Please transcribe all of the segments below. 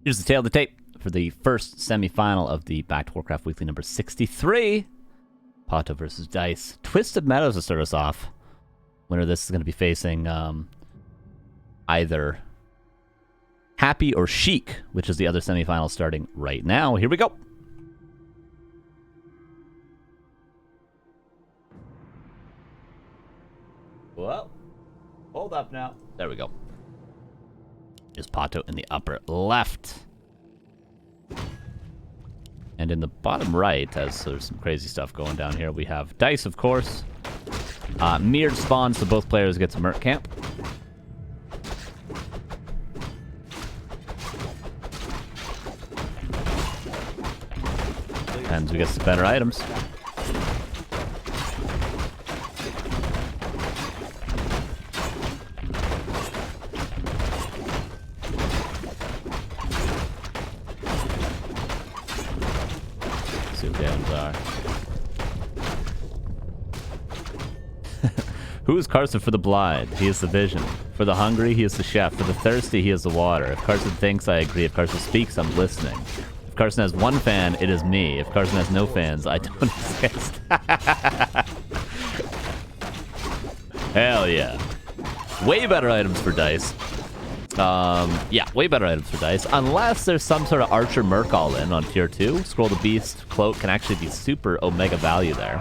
Here's the tail of the tape for the first semifinal of the Back to Warcraft Weekly number 63. PaTo versus Dise. Twisted Meadows to start us off. Winner of this is going to be facing either Happy or Chic, which is the other semifinal starting right now. Here we go. Well, hold up now. There we go. Is PaTo in the upper left. And in the bottom right, as there's some crazy stuff going down here, we have Dise, of course. Mirrored spawn, so both players get to Merc Camp. And we get some better items. Who is Carson for the blind? He is the vision. For the hungry, he is the chef. For the thirsty, he is the water. If Carson thinks, I agree. If Carson speaks, I'm listening. If Carson has one fan, it is me. If Carson has no fans, I don't exist. Hell yeah. Way better items for Dise. Yeah, way better items for Dise. Unless there's some sort of Archer Merc all-in on tier 2. Scroll the Beast Cloak can actually be super Omega value there.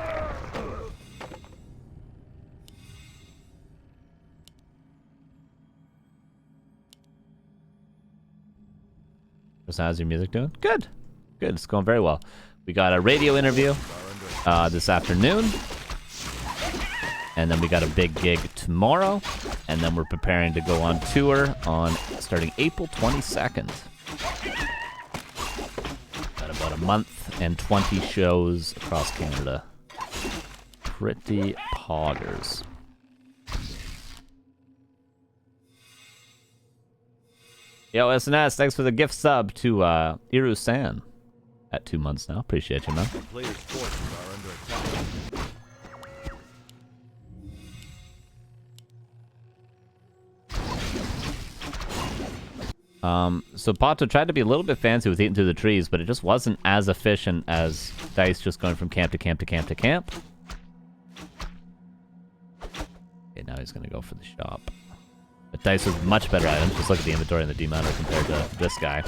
How's your music doing? Good. Good. It's going very well. We got a radio interview this afternoon. And then we got a big gig tomorrow. And then we're preparing to go on tour on starting April 22nd. Got about a month and 20 shows across Canada. Pretty poggers. Yo, SNS, thanks for the gift sub to Iru-san at 2 months now. Appreciate you, man. Players' forces are under attack. So PaTo tried to be a little bit fancy with eating through the trees, but it just wasn't as efficient as Dise just going from camp to camp to camp to camp. Okay, now he's gonna go for the shop. But Dise with much better items. Just look at the inventory and the demounter compared to this guy.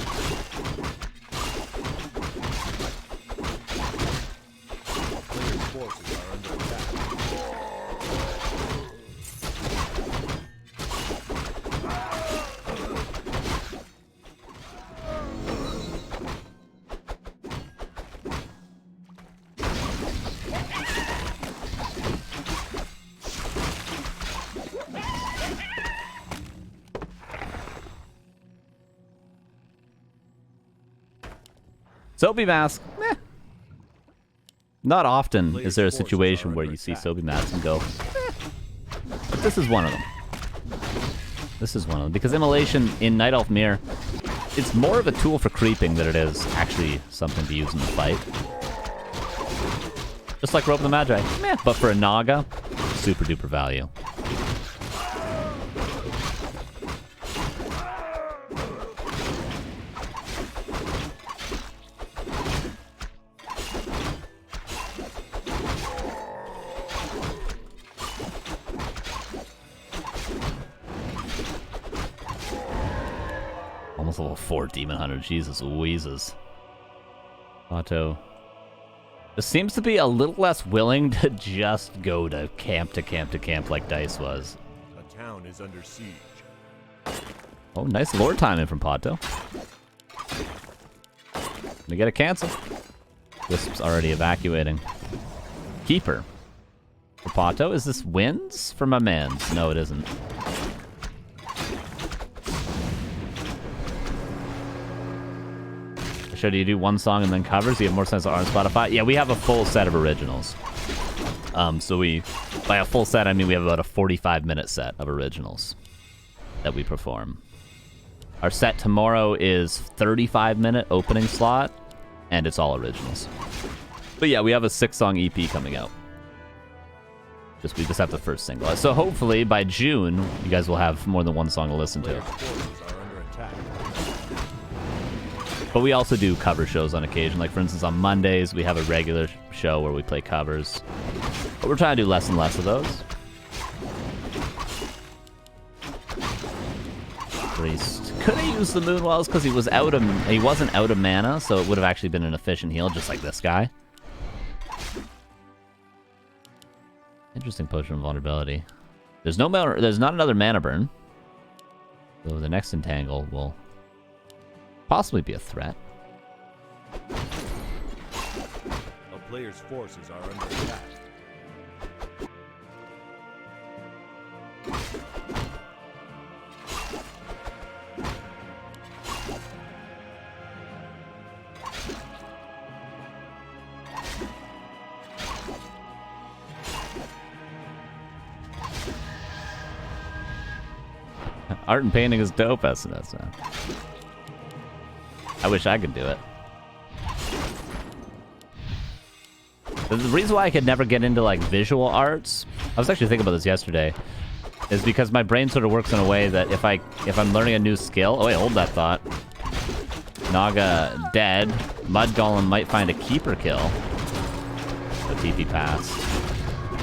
Soapy Mask, meh. Not often is there a situation where you see Soapy Mask and go, eh. But this is one of them. This is one of them. Because Immolation in Night Elf Mirror, it's more of a tool for creeping than it is actually something to use in the fight. Just like Rope of the Magi, meh. But for a Naga, super duper value. Almost level 4 Demon Hunter. Jesus Louises. PaTo just seems to be a little less willing to just go to camp to camp to camp like Dise was. A town is under siege. Oh, nice lore timing from PaTo. Gonna get a cancel. Wisp's already evacuating. Keeper. For PaTo, is this wins for my mans? No, it isn't. Do you do one song and then covers? You have more sense of art on Spotify? Yeah, we have a full set of originals. So by a full set, I mean we have about a 45-minute set of originals that we perform. Our set tomorrow is 35-minute opening slot, and it's all originals. But yeah, we have a 6-song EP coming out. We just have the first single. So hopefully by June, you guys will have more than one song to listen to. But we also do cover shows on occasion. Like, for instance, on Mondays, we have a regular show where we play covers. But we're trying to do less and less of those. Priest could have used the Moonwells because he wasn't out of mana, so it would have actually been an efficient heal, just like this guy. Interesting potion of vulnerability. There's not another mana burn. So the next entangle will possibly be a threat. A player's forces are under attack. Art and painting is dope, SNS. I wish I could do it. The reason why I could never get into like visual arts, I was actually thinking about this yesterday, is because my brain sort of works in a way that if I'm learning a new skill, oh wait, hold that thought. Naga dead. Mud Golem might find a keeper kill. So TP pass.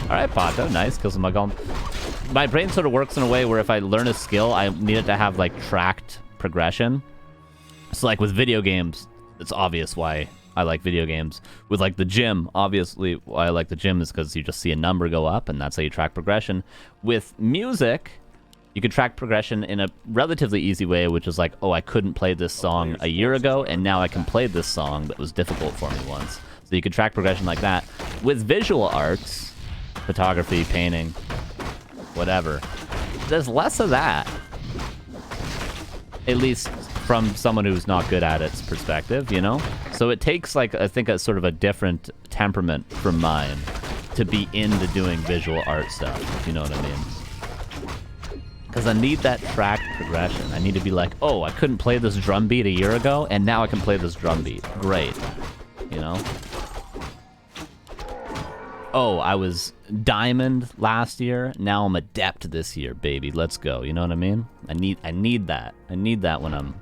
Alright, PaTo, nice, kills the Mud Golem. My brain sort of works in a way where if I learn a skill, I need it to have like tracked progression. So like with video games, it's obvious why I like video games. With like the gym, obviously why I like the gym is because you just see a number go up and that's how you track progression. With music, you can track progression in a relatively easy way, which is like, oh, I couldn't play this song a year ago and now I can play this song that was difficult for me once. So you can track progression like that. With visual arts, photography, painting, whatever, there's less of that. At least from someone who's not good at its perspective, you know? So it takes, like, I think a sort of a different temperament from mine to be into doing visual art stuff, if you know what I mean. Because I need that tracked progression. I need to be like, oh, I couldn't play this drum beat a year ago, and now I can play this drum beat. Great. You know? Oh, I was diamond last year, now I'm adept this year, baby. Let's go. You know what I mean? I need that. I need that when I'm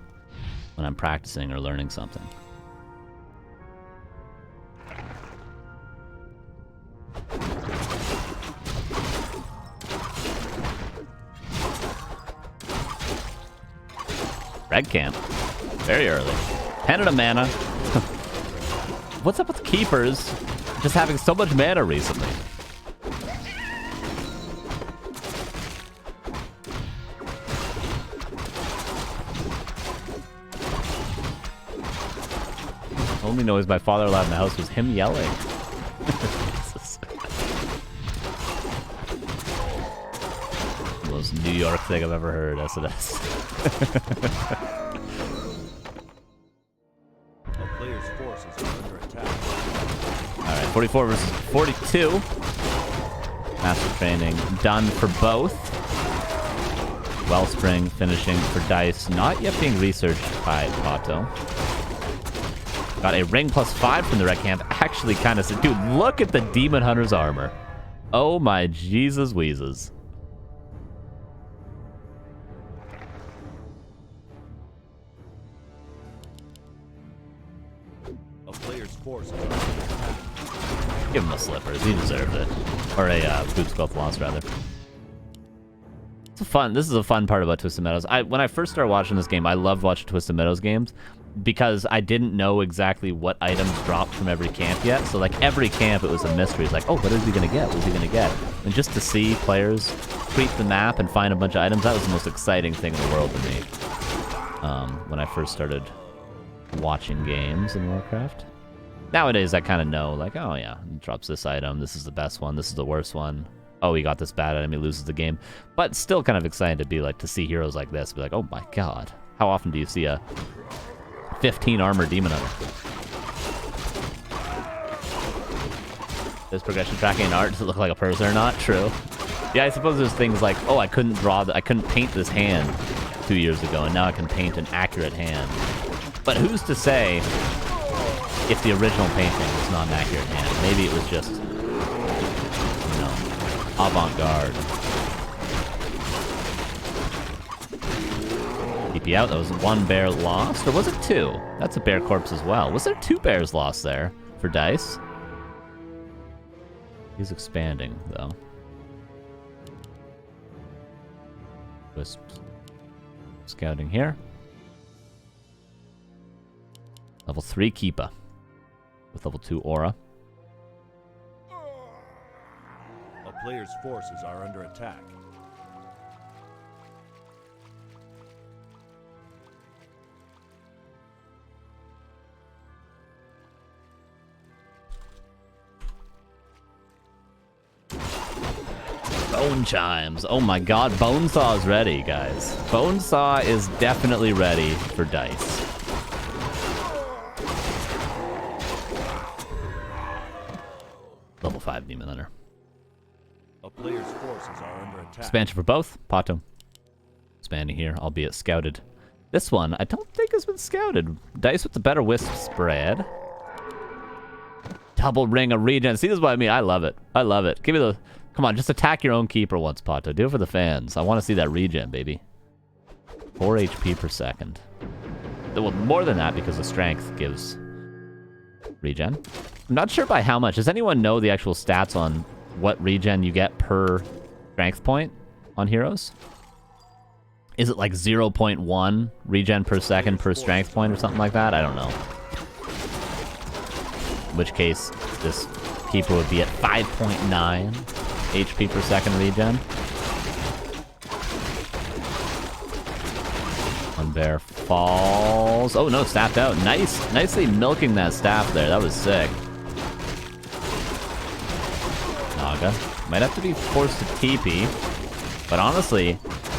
practicing or learning something. Red camp. Very early. 10 of mana. What's up with keepers just having so much mana recently? Only noise my father allowed in the house was him yelling. Jesus. Most New York thing I've ever heard, SNS. A player's forces are under attack. Alright, 44 versus 42. Master training done for both. Wellspring finishing for Dise, not yet being researched by PaTo. Got a ring +5 from the red camp. Actually kind of... Dude, look at the Demon Hunter's armor. Oh my Jesus Wheezes. A player's forces are under attack. Give him the slippers. He deserved it. Or a Boots Golf Loss, rather. This is a fun part about Twisted Meadows. When I first started watching this game, I loved watching Twisted Meadows games because I didn't know exactly what items dropped from every camp yet. So like every camp, it was a mystery. It's like, oh, what is he gonna get? What is he gonna get? And just to see players tweak the map and find a bunch of items, that was the most exciting thing in the world to me. When I first started watching games in Warcraft. Nowadays, I kind of know, like, oh yeah, it drops this item. This is the best one. This is the worst one. Oh, he got this bad item. He loses the game. But still kind of excited to be like, to see heroes like this. Be like, oh my god. How often do you see a 15 armor demon hunter? This progression tracking in art, does it look like a person or not? True. Yeah, I suppose there's things like, oh, I couldn't paint this hand 2 years ago, and now I can paint an accurate hand. But who's to say if the original painting was not an accurate hand? Maybe it was just, you know, avant-garde. TP out. That was 1 bear lost, or was it 2? That's a bear corpse as well. Was there 2 bears lost there for Dise? He's expanding, though. Wisps. Scouting here. Level 3 Keepa. With level 2 Aura. A player's forces are under attack. Bone chimes. Oh my god, Bonesaw is ready, guys. Bonesaw is definitely ready for Dise. Level 5 Demon Hunter. A player's forces are under attack. Expansion for both. PaTo. Expanding here, albeit scouted. This one, I don't think has been scouted. Dise with the better wisp spread. Double ring of regen. See, this is what I mean. I love it. I love it. Give me the... Come on, just attack your own keeper once, PaTo. Do it for the fans. I want to see that regen, baby. 4 HP per second. Well, more than that because the strength gives regen. I'm not sure by how much. Does anyone know the actual stats on what regen you get per strength point on heroes? Is it like 0.1 regen per second per strength point or something like that? I don't know. In which case, this keeper would be at 5.9 HP per second regen. One bear falls. Oh no, staffed out. Nicely milking that staff there. That was sick. Naga. Might have to be forced to TP. But honestly,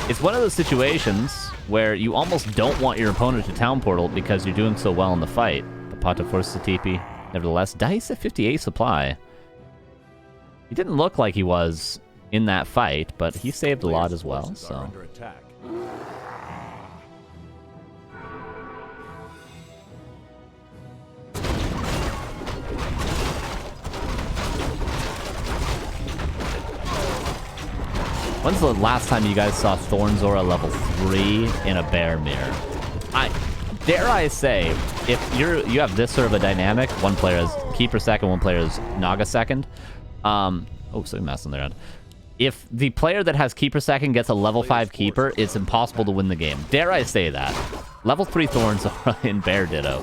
it's one of those situations where you almost don't want your opponent to town portal because you're doing so well in the fight. But PaTo forced to TP. Nevertheless, Dise at 58 supply. He didn't look like he was in that fight, but he saved a lot as well, so... When's the last time you guys saw Thornzora level 3 in a bear mirror? Dare I say, if you have this sort of a dynamic, one player is Keeper second, one player is Naga second. Oh, so mess on their end. If the player that has Keeper second gets a level 5 Keeper, it's impossible to win the game. Dare I say that? Level 3 Thornzora in Bear Ditto.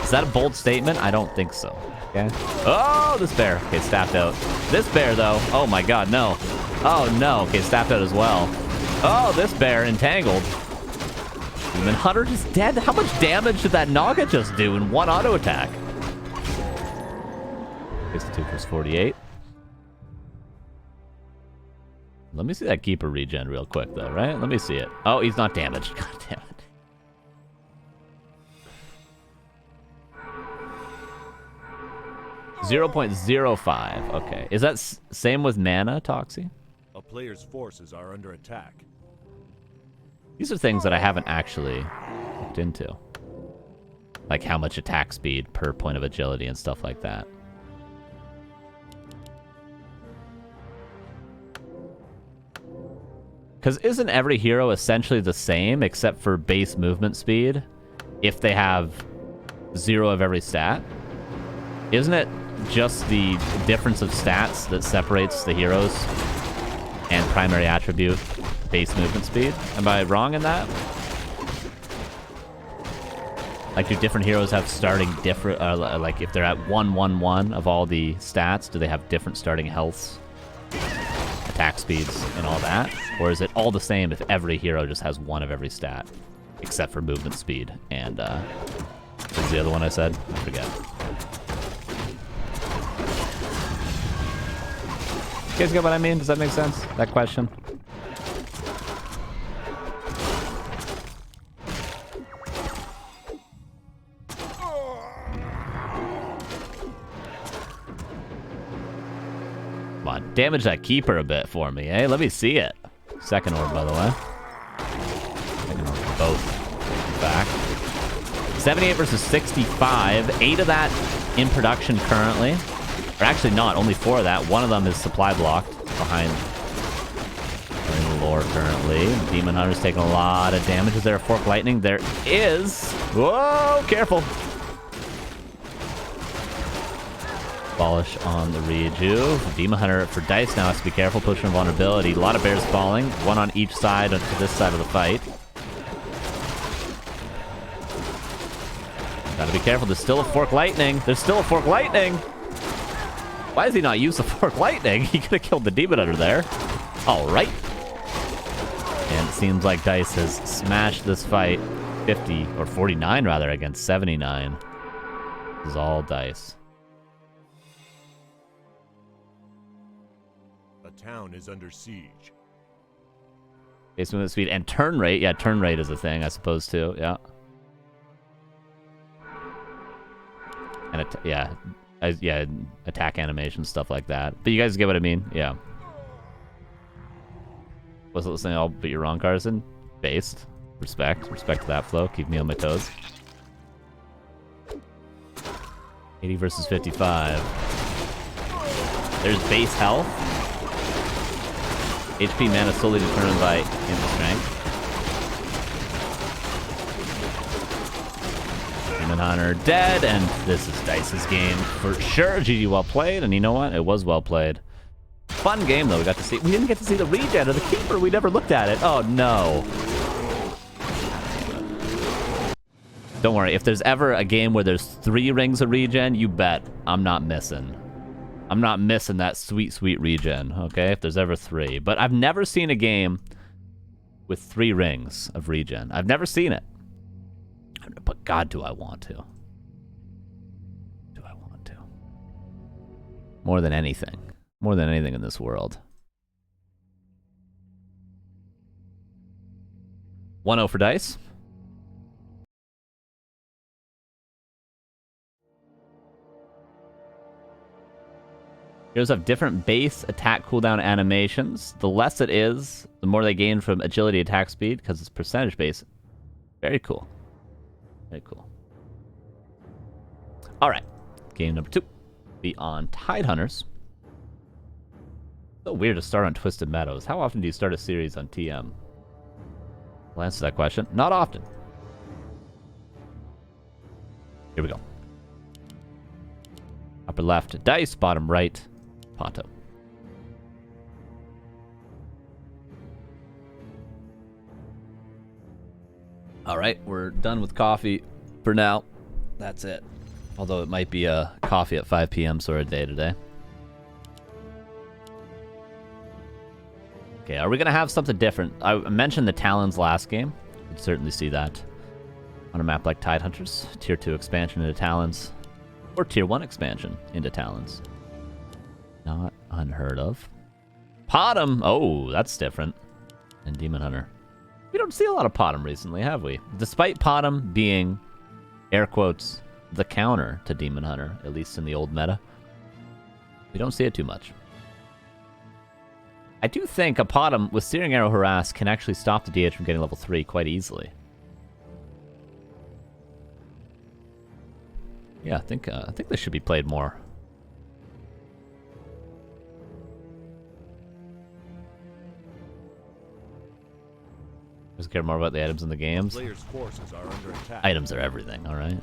Is that a bold statement? I don't think so. Okay. Oh, this bear. Okay, staffed out. This bear, though. Oh my god, no. Oh no. Okay, staffed out as well. Oh, this bear entangled. Demon Hunter just dead. How much damage did that Naga just do in one auto attack? 62 plus 48. Let me see that Keeper regen real quick, though, right? Let me see it. Oh, he's not damaged. God damn it. .05. Okay. Is that same with mana, Toxie? A player's forces are under attack. These are things that I haven't actually looked into. Like how much attack speed per point of agility and stuff like that. Because isn't every hero essentially the same except for base movement speed if they have 0 of every stat? Isn't it just the difference of stats that separates the heroes and primary attribute base movement speed? Am I wrong in that? Like, do different heroes have starting different, like if they're at 1-1-1 of all the stats, do they have different starting healths, attack speeds, and all that? Or is it all the same if every hero just has 1 of every stat, except for movement speed and, what's the other one I said? I forget. You guys get what I mean? Does that make sense? That question? Come on, damage that Keeper a bit for me, eh? Let me see it. Second orb, by the way. Second orb for both. Back. 78 versus 65. 8 of that in production currently. Or actually not, only 4 of that. One of them is supply blocked behind the 4 currently. Demon Hunter's taking a lot of damage. Is there a Fork Lightning? There is. Whoa, careful. Abolish on the rejuve. Demon Hunter for Dise now has to be careful. Pushing vulnerability. A lot of bears falling. One on each side to this side of the fight. Gotta be careful. There's still a Fork Lightning. There's still a Fork Lightning. Why does he not use the Fork Lightning? He could have killed the Demon Hunter there. All right. And it seems like Dise has smashed this fight 50, or 49 rather, against 79. This is all Dise. The town is under siege. Base movement speed and turn rate. Yeah, turn rate is a thing, I suppose, too. Yeah. And yeah, attack animation, stuff like that. But you guys get what I mean? Yeah. Wasn't listening all but you're wrong, Carson. Based. Respect. Respect to that flow. Keep me on my toes. 80 versus 55. There's base health. HP mana solely determined by inner strength. Demon Hunter dead, and this is Dice's game for sure. GG, well played, and you know what? It was well played. Fun game, though. We didn't get to see the regen of the Keeper. We never looked at it. Oh, no. Don't worry. If there's ever a game where there's 3 rings of regen, you bet I'm not missing. I'm not missing that sweet, sweet regen, okay? If there's ever 3. But I've never seen a game with 3 rings of regen. I've never seen it. But God, do I want to. Do I want to. More than anything. More than anything in this world. 1-0 for Dise. Heroes have different base attack cooldown animations. The less it is, the more they gain from agility attack speed, because it's percentage based. Very cool. Very cool. Alright. Game number 2. Be on Tidehunters. So weird to start on Twisted Meadows. How often do you start a series on TM? I'll answer that question. Not often. Here we go. Upper left, Dise. Bottom right, PaTo. Alright, we're done with coffee for now. That's it. Although it might be a coffee at 5 p.m. sort of day today. Okay, are we going to have something different? I mentioned the Talons last game. You could certainly see that on a map like Tidehunters. Tier 2 expansion into Talons. Or Tier 1 expansion into Talons. Not unheard of. Potom! Oh, that's different. And Demon Hunter. We don't see a lot of Potom recently, have we? Despite Potom being, air quotes, the counter to Demon Hunter, at least in the old meta. We don't see it too much. I do think a Potom with Searing Arrow Harass can actually stop the DH from getting level 3 quite easily. Yeah, I think this should be played more. Just care more about the items in the games. Players' forces are under attack. Items are everything, all right?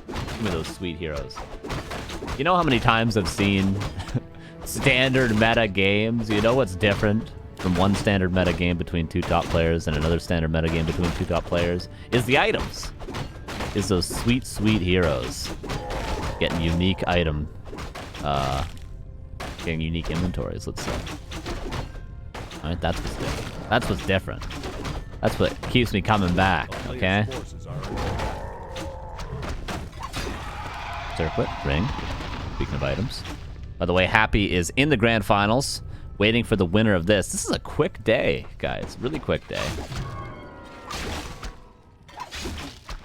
Give me those sweet heroes. You know how many times I've seen standard meta games? You know what's different from one standard meta game between 2 top players and another standard meta game between 2 top players? Is the items. Is those sweet, sweet heroes. Getting unique item. Getting unique inventories, let's say. Alright, that's what's different. That's what's different. That's what keeps me coming back, okay? Circlet, ring. Speaking of items. By the way, Happy is in the grand finals, waiting for the winner of this. This is a quick day, guys. Really quick day.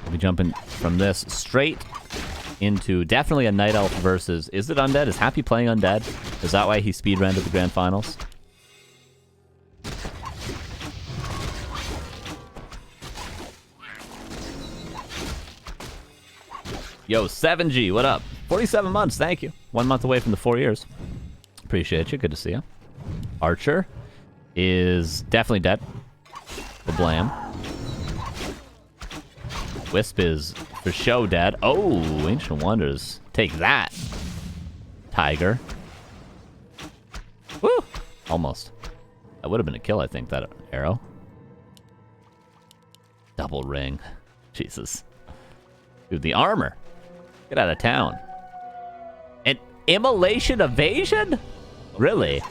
We'll be jumping from this straight into definitely a Night Elf versus... Is it Undead? Is Happy playing Undead? Is that why he speedran to the grand finals? Yo, 7G, what up? 47 months, thank you. 1 month away from the 4 years. Appreciate you, good to see you. Archer. is definitely dead. Blam. Wisp is for show dead. Oh, Ancient Wonders. Take that, Tiger. Woo! Almost. That would have been a kill, I think, that arrow. Double ring. Jesus. Dude, the armor. Get out of town. An immolation evasion? Really?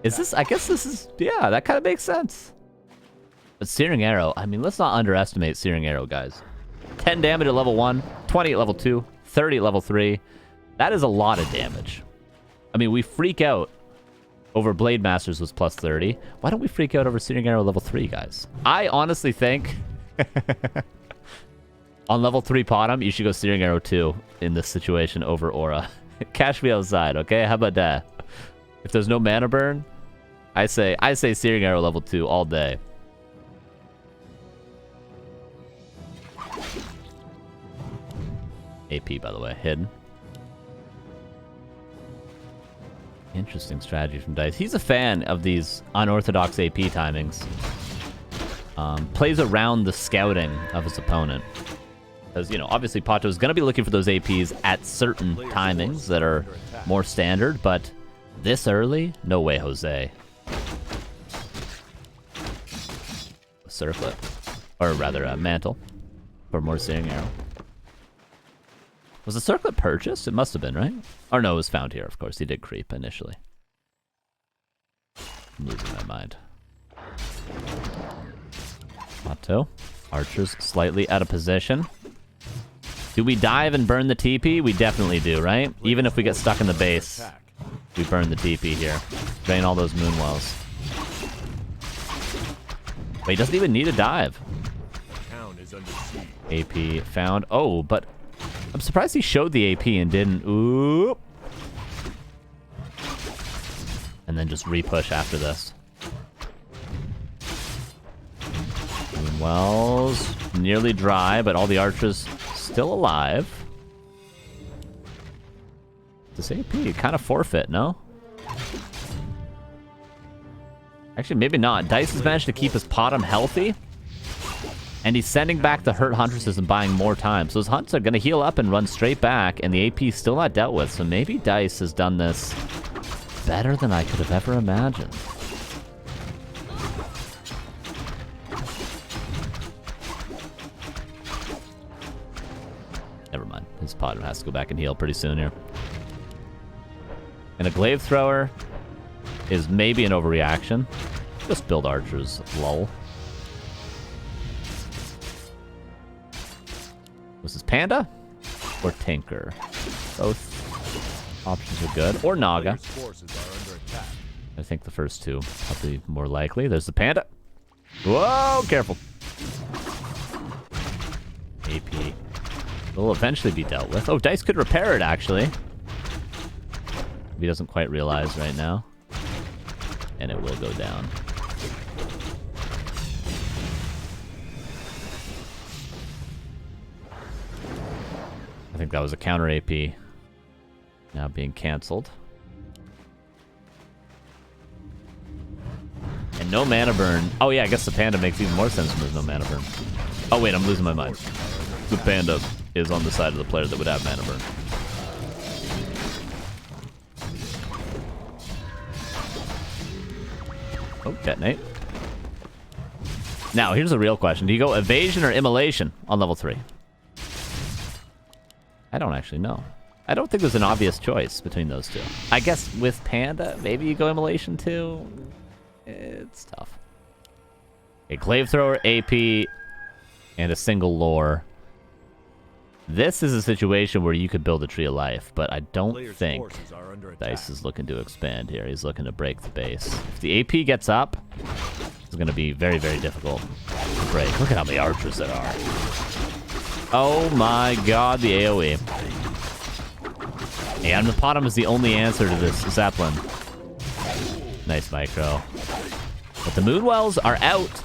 Is this... I guess this is... Yeah, that kind of makes sense. But Searing Arrow... I mean, let's not underestimate Searing Arrow, guys. 10 damage at level 1, 20 at level 2, 30 at level 3. That is a lot of damage. I mean, we freak out over Blade Masters was plus 30. Why don't we freak out over Searing Arrow level 3, guys? I honestly think... on level 3 bottom, you should go Searing Arrow 2 in this situation over Aura. Cash me outside, okay? How about that? If there's no mana burn, I say Searing Arrow level 2 all day. AP, by the way, hidden. Interesting strategy from Dise. He's a fan of these unorthodox AP timings. Plays around the scouting of his opponent. Because, you know, obviously PaTo is going to be looking for those APs at certain timings that are more standard, but this early? No way, Jose. A circlet. Or rather, a mantle. For more Searing Arrow. Was the circlet purchased? It must have been, right? Or no, it was found here, of course. He did creep initially. I'm losing my mind. PaTo. Archers slightly out of position. Do we dive and burn the TP? We definitely do, right? Even if we get stuck in the base, we burn the TP here. Drain all those moonwells. But he doesn't even need a dive. AP found. Oh, but I'm surprised he showed the AP and didn't. Ooh. And then just re-push after this. Moonwells nearly dry, but all the archers still alive. This AP kind of forfeit, no? Actually, maybe not. Dise has managed to keep his bottom healthy. And he's sending back the hurt huntresses and buying more time. So his hunts are going to heal up and run straight back. And the AP is still not dealt with. So maybe Dise has done this better than I could have ever imagined. Never mind. His bottom has to go back and heal pretty soon here. And a glaive thrower is maybe an overreaction. Just build archers, lol. Was this Panda or Tinker? Both options are good. Or Naga. I think the first two probably more likely. There's the Panda. Whoa, careful. AP will eventually be dealt with. Oh, Dise could repair it, actually. He doesn't quite realize right now. And it will go down. I think that was a counter AP. Now being cancelled. And no mana burn. Oh yeah, I guess the Panda makes even more sense when there's no mana burn. Oh wait, I'm losing my mind. The Panda is on the side of the player that would have mana burn. Oh, detonate. Now, here's a real question. Do you go evasion or immolation on level 3? I don't actually know. I don't think there's an obvious choice between those two. I guess with Panda, maybe you go immolation too. It's tough. A glaive thrower, AP, and a single lore. This is a situation where you could build a tree of life, but I don't think Dise is looking to expand here. He's looking to break the base. If the AP gets up, it's going to be very, very difficult to break. Look at how many archers there are. Oh my god, the AoE. And the bottom is the only answer to this Zeppelin. Nice micro. But the Moonwells are out,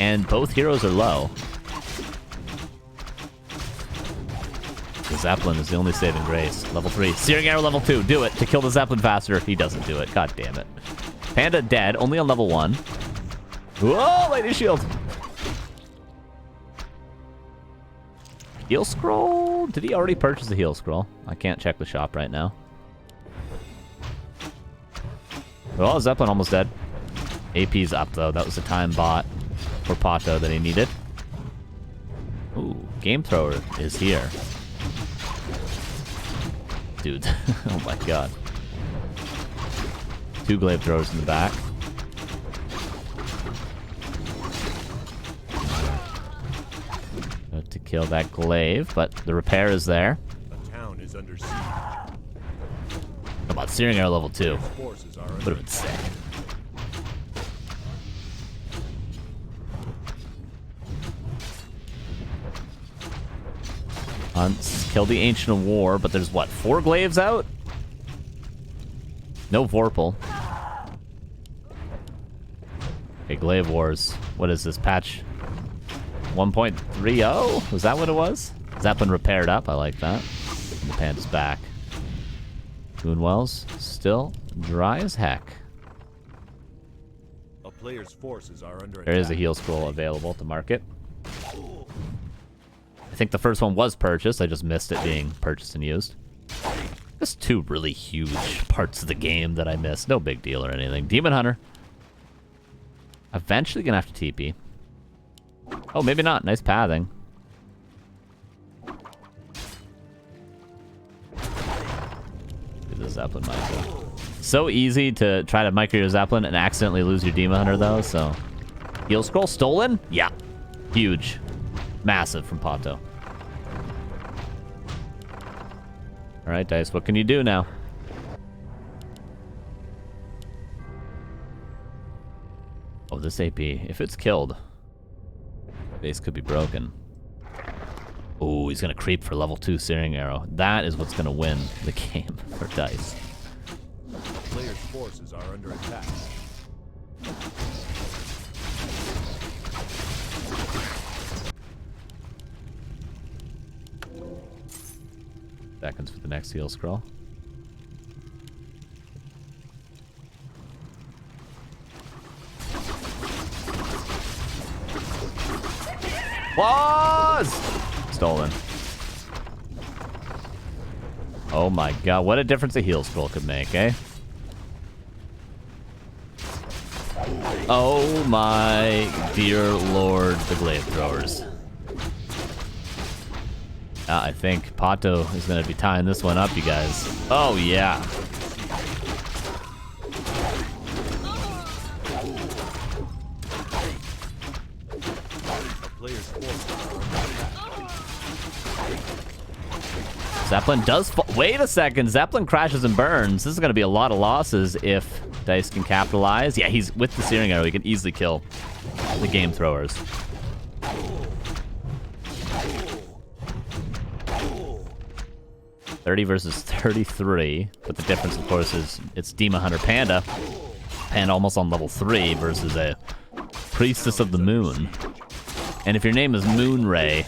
and both heroes are low. The Zeppelin is the only saving grace. Level 3. Searing Arrow level 2. Do it to kill the Zeppelin faster. He doesn't do it. God damn it. Panda dead, only on level 1. Whoa, Lady Shield. Heal scroll? Did he already purchase the heal scroll? I can't check the shop right now. Oh, Zeppelin almost dead. AP's up, though. That was a time bot for PaTo that he needed. Ooh, Game Thrower is here. Dude, oh my god. 2 glaive throwers in the back. To kill that glaive, but the repair is there. The town is under siege. How about Searing Arrow level 2? Forces are Would have been sick. Hunts, kill the Ancient of War, but there's what, 4 glaives out? No Vorpal. Okay, Glaive Wars. What is this patch? 1.30? Was that what it was? Zeppelin repaired up. I like that. And the Panda's back. Moonwells still dry as heck. A player's forces are under There is a heal scroll available to market. I think the first one was purchased. I just missed it being purchased and used. Just 2 really huge parts of the game that I missed. No big deal or anything. Demon Hunter. Eventually gonna have to TP. Oh, maybe not. Nice pathing. Get the Zeppelin micro. So easy to try to micro your Zeppelin and accidentally lose your Demon Hunter, though, so... Heal scroll stolen? Yeah. Huge. Massive from PaTo. Alright, Dise, what can you do now? Oh, this AP. If it's killed, base could be broken. Oh, he's gonna creep for level 2 Searing Arrow. That is what's gonna win the game for Dise. Player's forces are under attack. Seconds for the next heal scroll. Was stolen. Oh my god, what a difference a heal scroll could make, eh? Oh my dear lord, the glaive throwers. I think PaTo is going to be tying this one up, you guys. Oh, yeah. Zeppelin does fall. Wait a second. Zeppelin crashes and burns. This is going to be a lot of losses if Dise can capitalize. Yeah, he's with the Searing Arrow. He can easily kill the game throwers. $30 versus 33, but the difference, of course, is it's Demon Hunter Panda. Panda almost on level 3 versus a Priestess of the Moon. And if your name is Moonray,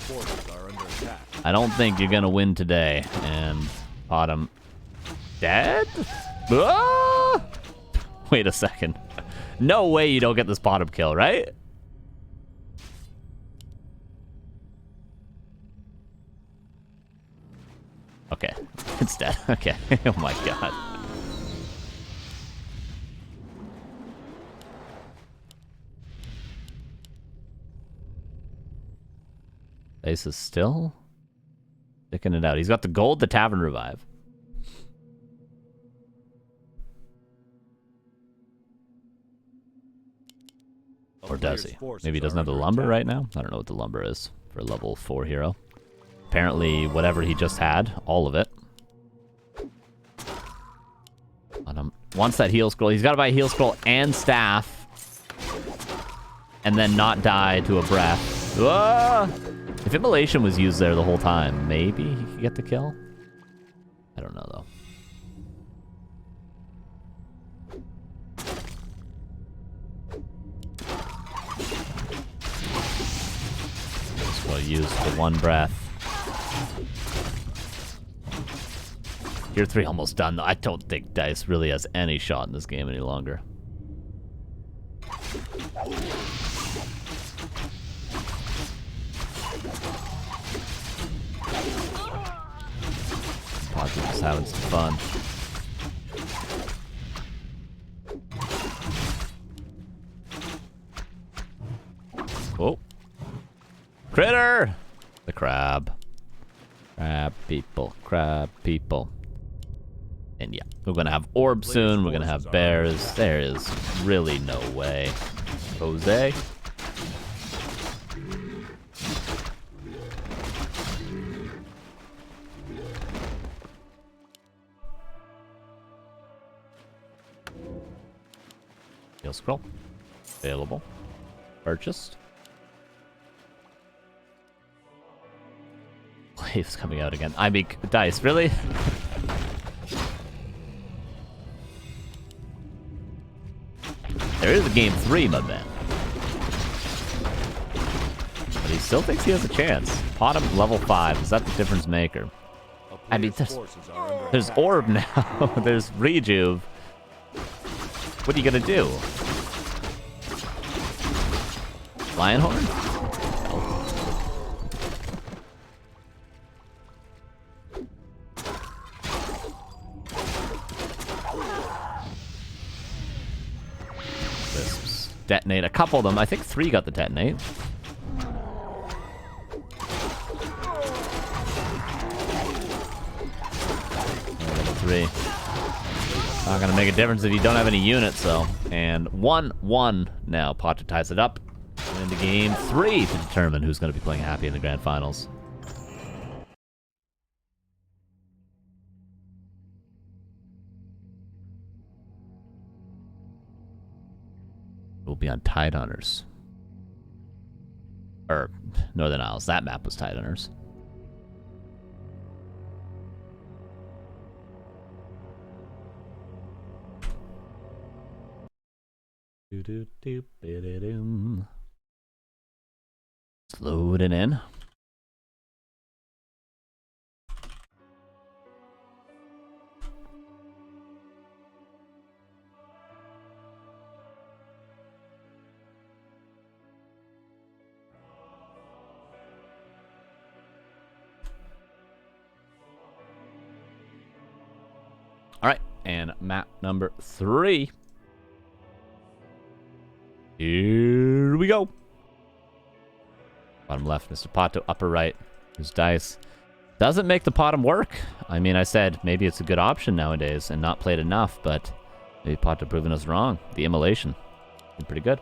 I don't think you're gonna win today. And Autumn dead? Ah! Wait a second. No way you don't get this bottom kill, right? Okay, it's dead. Okay. Oh my god. Dise is still sticking it out. He's got the gold, the Tavern Revive. Or does he? Maybe he doesn't have the lumber right now? I don't know what the lumber is for a level 4 hero. Apparently, whatever he just had, all of it. Wants that heal scroll. He's got to buy a heal scroll and staff. And then not die to a breath. Ah! If Immolation was used there the whole time, maybe he could get the kill? I don't know, though. Scroll used for one breath. Tier 3 almost done, though. I don't think Dise really has any shot in this game any longer. PaTo just having some fun. Oh. Critter! The crab. Crab people. Crab people. And yeah, we're gonna have orbs soon. We're gonna have bears. There is really no way. Jose. Heal scroll. Available. Purchased. Waves coming out again. I mean, Dise, really? There is a game 3, my man. But he still thinks he has a chance. Bottom level 5. Is that the difference maker? I mean, there's orb now. There's rejuve. What are you gonna do? Lionhorn? Wisps. Detonate a couple of them. I think 3 got the detonate. Level 3. Not gonna make a difference if you don't have any units, though. And 1-1 now. PaTo ties it up. And into game 3 to determine who's gonna be playing happy in the grand finals. We'll be on Tide Hunters. Or Northern Isles. That map was Tide Hunters. It's loading in. All right, and map number 3. Here we go. Bottom left, Mr. PaTo. Upper right, there's Dise. Doesn't make the bottom work. I mean, I said maybe it's a good option nowadays and not played enough, but maybe PaTo proving us wrong. The immolation. Been pretty good.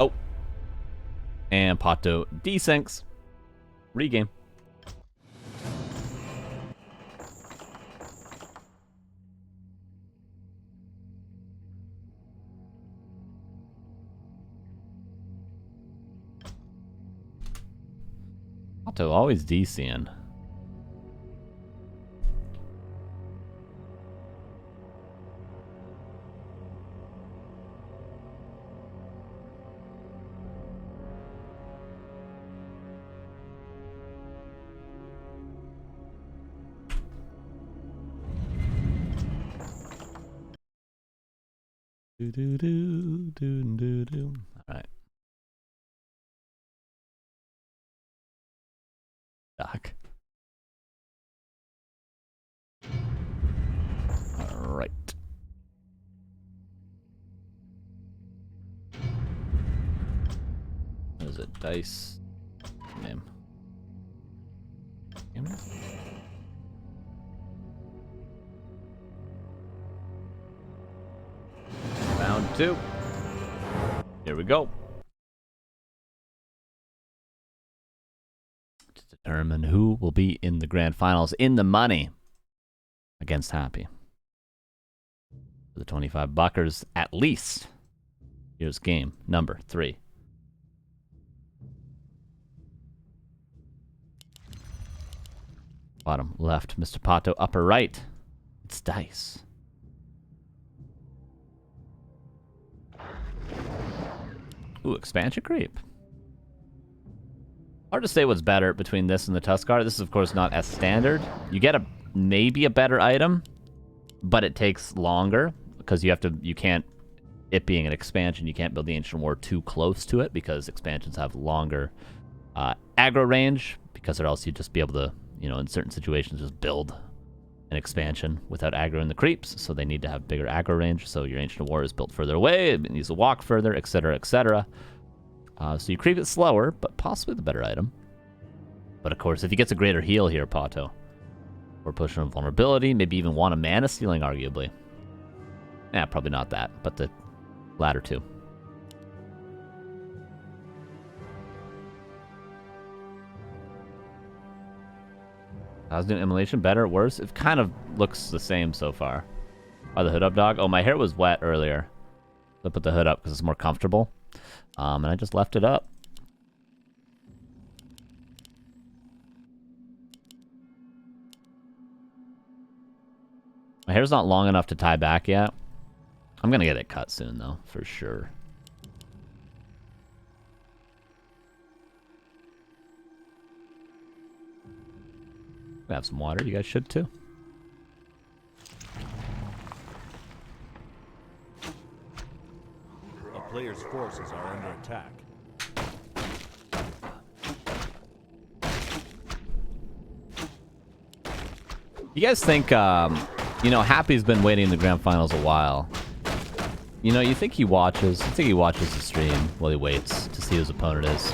Oh. And PaTo desyncs. Regame. PaTo always DCing. Do do do do do do. All right. Doc. All right. What is it? Dise. Name. Round 2. Here we go. To determine who will be in the grand finals in the money against Happy. For the 25 buckers at least. Here's game number 3. Bottom left, Mr. PaTo. Upper right, it's Dise. Ooh, expansion creep. Hard to say what's better between this and the Tuskar. This is, of course, not as standard. You get a maybe a better item, but it takes longer because you can't, it being an expansion, you can't build the Ancient War too close to it because expansions have longer aggro range, because or else you'd just be able to, you know, in certain situations just build an expansion without aggroing the creeps, so they need to have bigger aggro range, so your Ancient War is built further away, it needs to walk further, etc., etc. So you creep it slower, but possibly the better item. But of course, if he gets a greater heal here, PaTo, or pushing on vulnerability, maybe even want a mana stealing, arguably. Yeah, probably not that, but the latter two. How's doing immolation? Better or worse? It kind of looks the same so far. Oh, the hood up, dog? Oh, my hair was wet earlier. So I put the hood up because it's more comfortable. And I just left it up. My hair's not long enough to tie back yet. I'm gonna get it cut soon, though, for sure. I have some water. You guys should, too. A player's forces are under attack. You guys think, you know, Happy's been waiting in the grand finals a while. You know, you think he watches the stream while he waits to see who his opponent is.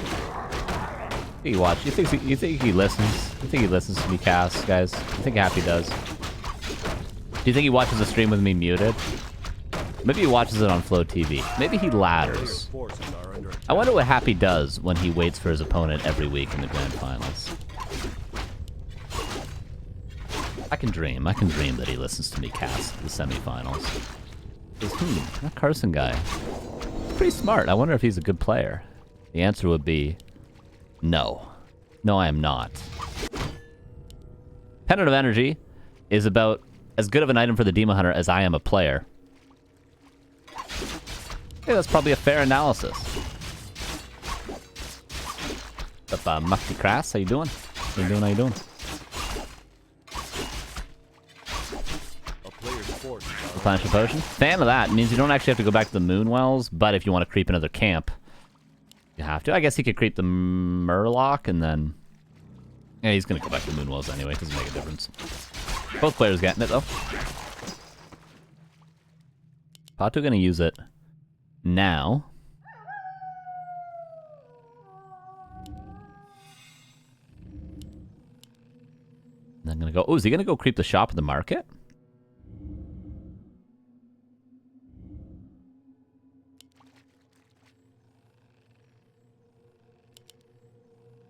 You think he listens? You think he listens to me cast, guys? You think Happy does? Do you think he watches the stream with me muted? Maybe he watches it on Flow TV. Maybe he ladders. I wonder what Happy does when he waits for his opponent every week in the grand finals. I can dream that he listens to me cast the semifinals. That Carson guy. Pretty smart. I wonder if he's a good player. The answer would be no. No, I am not. Pendant of Energy is about as good of an item for the Demon Hunter as I am a player. Okay, that's probably a fair analysis. What's up, Mukti Crass? How you doing? How you doing? Replenish a potion. Fan of that. It means you don't actually have to go back to the Moon Wells, but if you want to creep another camp, you have to. I guess he could creep the Murloc and then... Yeah, he's going to go back to the Moon Wells anyway. It doesn't make a difference. Both players getting it, though. PaTo going to use it now. And I'm going to go... Oh, is he going to go creep the shop at the market?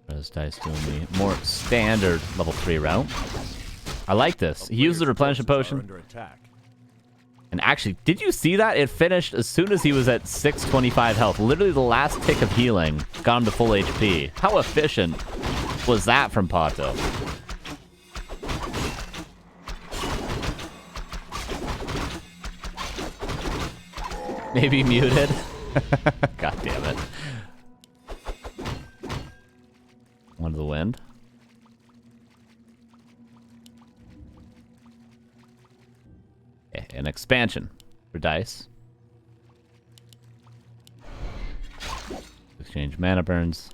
As Dise doing the more standard level 3 route. I like this. He used the replenishment potion. And actually, did you see that? It finished as soon as he was at 625 health. Literally the last tick of healing got him to full HP. How efficient was that from PaTo? Maybe muted. God damn it. One to the wind. Okay, an expansion for Dise. Exchange mana burns.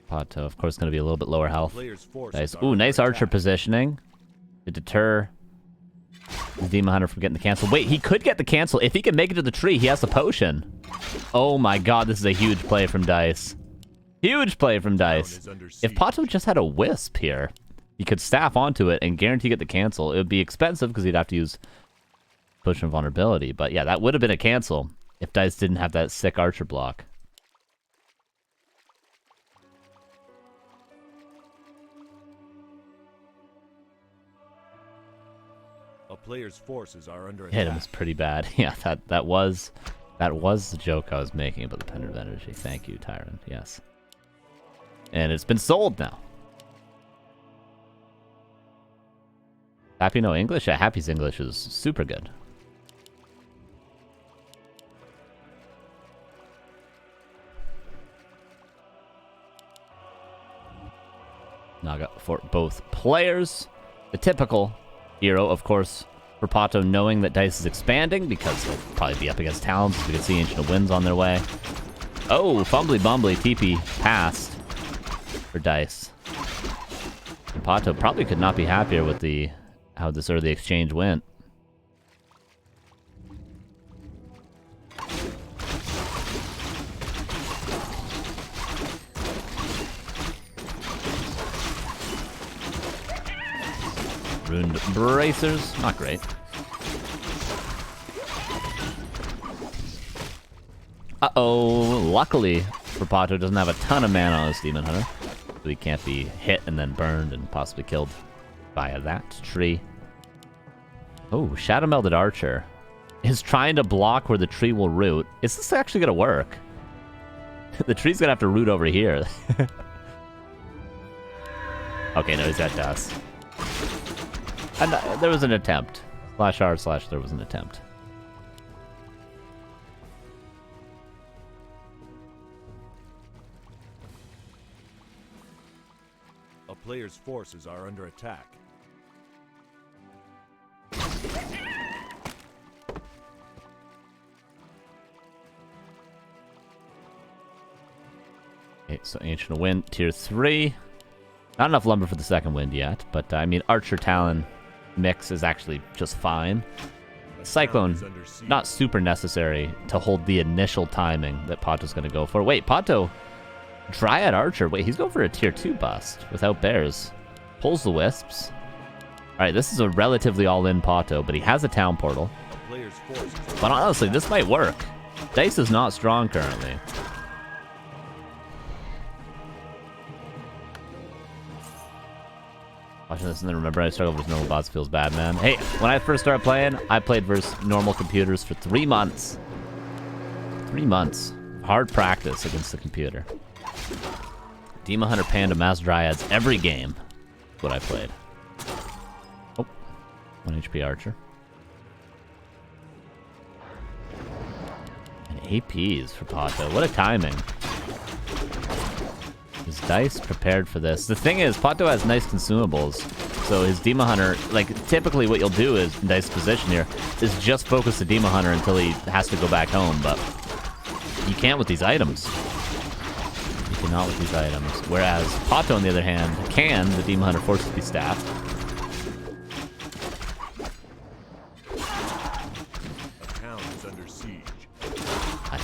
PaTo, of course, going to be a little bit lower health. Dise. Ooh, nice archer positioning to deter the Demon Hunter from getting the cancel. Wait, he could get the cancel. If he can make it to the tree, he has the potion. Oh my god, this is a huge play from Dise. Huge play from Dise. If PaTo just had a Wisp here, he could staff onto it and guarantee get the cancel. It would be expensive because he'd have to use Potion of Vulnerability. But yeah, that would have been a cancel if Dise didn't have that sick archer block. A player's forces are under attack. Hit him was pretty bad. Yeah, that was the joke I was making about the Pendant of Energy. Thank you, Tyrant. Yes. And it's been sold now. Happy no English? Yeah, Happy's English is super good. Naga for both players. The typical hero, of course, for PaTo, knowing that Dise is expanding, because he'll probably be up against Talons. We can see Ancient of Winds on their way. Oh, fumbly bumbly, TP passed for Dise. And PaTo probably could not be happier with how this early exchange went. Ruined bracers, not great. Uh-oh, luckily for PaTo doesn't have a ton of mana on his Demon Hunter. So he can't be hit and then burned and possibly killed via that tree. Oh, Shadow Melded Archer is trying to block where the tree will root. Is this actually gonna work? The tree's gonna have to root over here. Okay, no, he's got Dise. And there was an attempt. /r/ there was an attempt. A player's forces are under attack. Okay, so Ancient of Wind, tier 3. Not enough lumber for the second wind yet, but I mean, Archer Talon mix is actually just fine. Cyclone, not super necessary to hold the initial timing that PaTo's going to go for. Wait, PaTo, Dryad Archer. Wait, he's going for a tier 2 bust without bears. Pulls the wisps. Alright, this is a relatively all-in PaTo, but he has a town portal. But honestly, this might work. Dise is not strong currently. Watching this and then remember I struggle with normal bots feels bad, man. Hey, when I first started playing, I played versus normal computers for 3 months. 3 months. Hard practice against the computer. Demon Hunter, Panda, Mass Dryads, every game. That's what I played. Oh, 1 HP Archer. And APs for PaTo. What a timing. Is Dise prepared for this? The thing is, PaTo has nice consumables. So his Demon Hunter, like, typically what you'll do is, in Dice's position here, is just focus the Demon Hunter until he has to go back home, but you can't with these items. You cannot with these items. Whereas PaTo, on the other hand, can. The Demon Hunter forces to be staffed. A town is under siege. I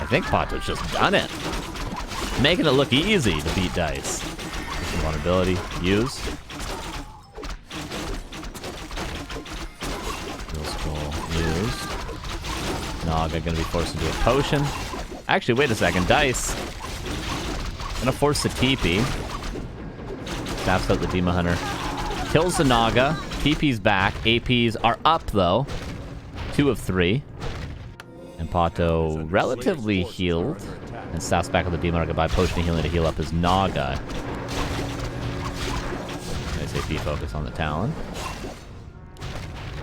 think PaTo's just done it. Making it look easy to beat Dise. Vulnerability, use. Heal Scroll, use. Naga gonna be forced into a potion. Actually, wait a second, Dise. Gonna force the TP. Staffs out the Demon Hunter. Kills the Naga. TP's back. APs are up though. 2 of 3. And PaTo relatively healed. And staffs back on the Demon Hunter by potion healing to heal up his Naga. Nice AP focus on the Talon.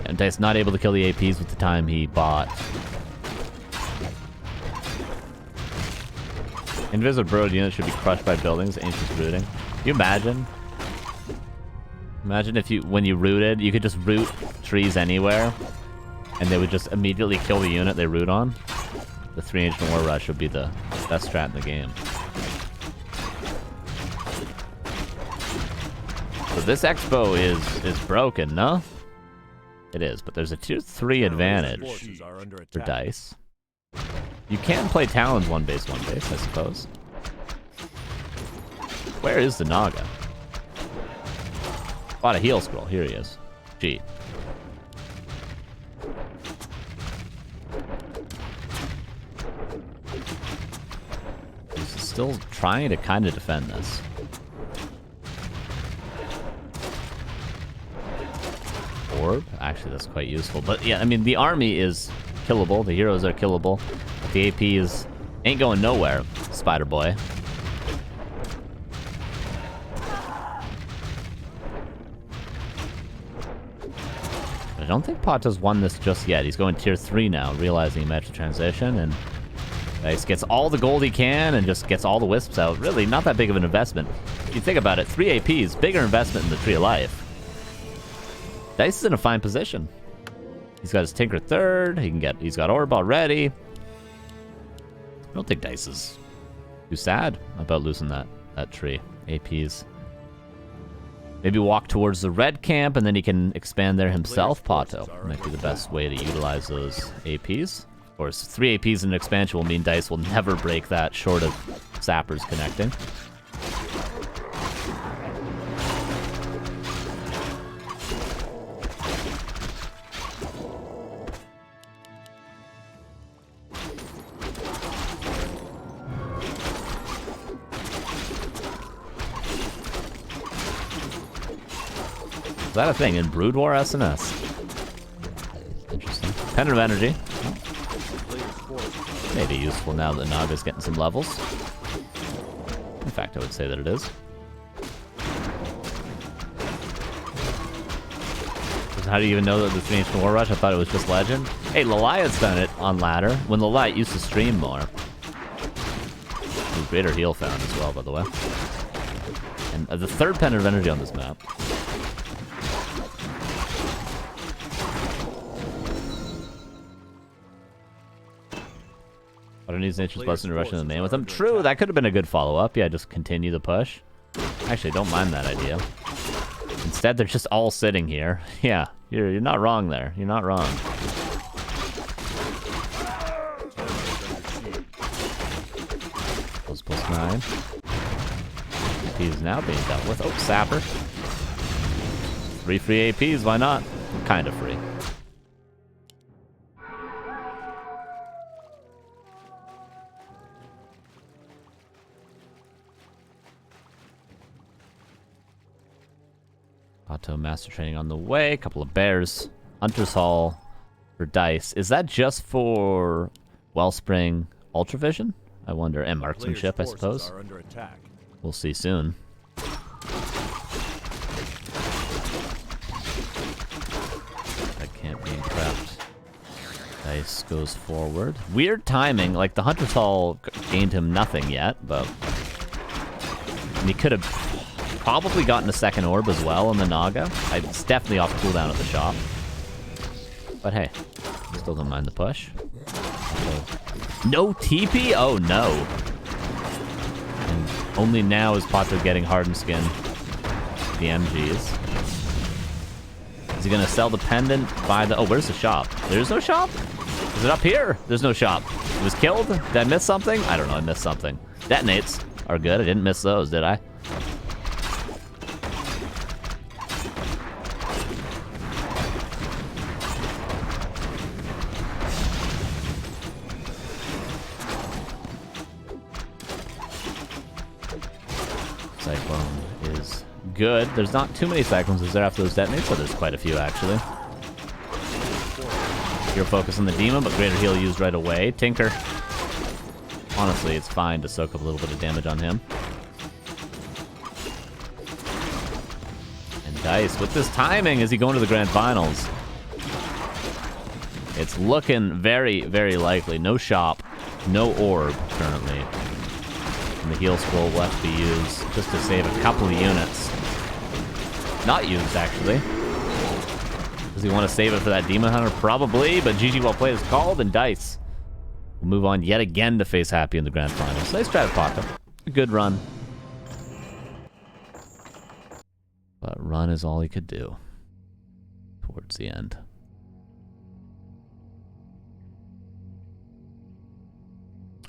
And Dise not able to kill the APs with the time he bought. Invisible Brood unit should be crushed by buildings. Ancient's rooting. Can you imagine? Imagine if when you rooted, you could just root trees anywhere. And they would just immediately kill the unit they root on. The 3 Ancient War Rush would be the best strat in the game. So this Expo is broken, no? It is, but there's a tier 3 advantage for Dise. You can play Talons 1-base, I suppose. Where is the Naga? Bought a heal scroll. Here he is. Gee. He's still trying to kind of defend this. Orb? Actually, that's quite useful. But yeah, I mean, the army is killable. The heroes are killable. But the AP ain't going nowhere, Spider Boy. I don't think PaTo's won this just yet. He's going tier 3 now, realizing he matched the transition, and Dise gets all the gold he can and just gets all the wisps out. Really, not that big of an investment. If you think about it, 3 APs, bigger investment in the Tree of Life. Dise is in a fine position. He's got his Tinker third. He's got Orb already. I don't think Dise is too sad about losing that tree. APs. Maybe walk towards the red camp, and then he can expand there himself. PaTo might be the best way to utilize those APs. Of course, 3 APs in an expansion will mean Dise will never break that short of sappers connecting. Is that a thing in Brood War SNS? Interesting. Pendant of Energy. Maybe useful now that Naga's getting some levels. In fact, I would say that it is. How do you even know that this means War Rush? I thought it was just Legend. Hey, Lalia's done it on ladder when Lalia used to stream more. Greater heal found as well, by the way. And the third Pendant of Energy on this map. But it needs an interest plus in rushing the main with him. True, that could have been a good follow-up. Yeah, just continue the push. Actually, don't mind that idea. Instead, they're just all sitting here. Yeah, you're not wrong there. You're not wrong. +9. He's now being dealt with. Oh, Sapper. 3 free APs, why not? Kind of free. PaTo Master Training on the way. A couple of bears. Hunter's Hall for Dise. Is that just for Wellspring Ultravision? I wonder. And marksmanship, I suppose. We'll see soon. That can't be prepped. Dise goes forward. Weird timing. Like, the Hunter's Hall gained him nothing yet, but... And he could have probably gotten a second orb as well on the Naga. It's definitely off cooldown at the shop. But hey, still don't mind the push. No TP? Oh no. And only now is PaTo getting hardened skin. The MGs. Is he gonna sell the pendant? Buy the... Oh, where's the shop? There's no shop? Is it up here? There's no shop. It was killed? Did I miss something? I don't know, I missed something. Detonates are good. I didn't miss those, did I? Cyclone is good. There's not too many Cyclones as there after those detonates, but there's quite a few actually. You're focused on the Demon, but greater heal used right away. Tinker. Honestly, it's fine to soak up a little bit of damage on him. And Dise, with this timing, is he going to the Grand Finals? It's looking very, very likely. No shop, no orb currently. And the heal scroll will have to be used just to save a couple of units. Not used, actually. Does he want to save it for that Demon Hunter? Probably, but GG well played is called, and Dise will move on yet again to face Happy in the Grand Finals. Nice try to PaTo. A good run. But run is all he could do towards the end.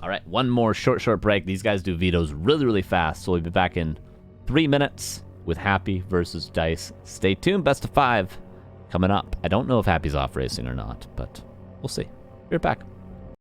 All right, one more short break. These guys do vetoes really, really fast, so we'll be back in 3 minutes with Happy versus Dise. Stay tuned. Best of 5 coming up. I don't know if Happy's off racing or not, but we'll see. Be right back.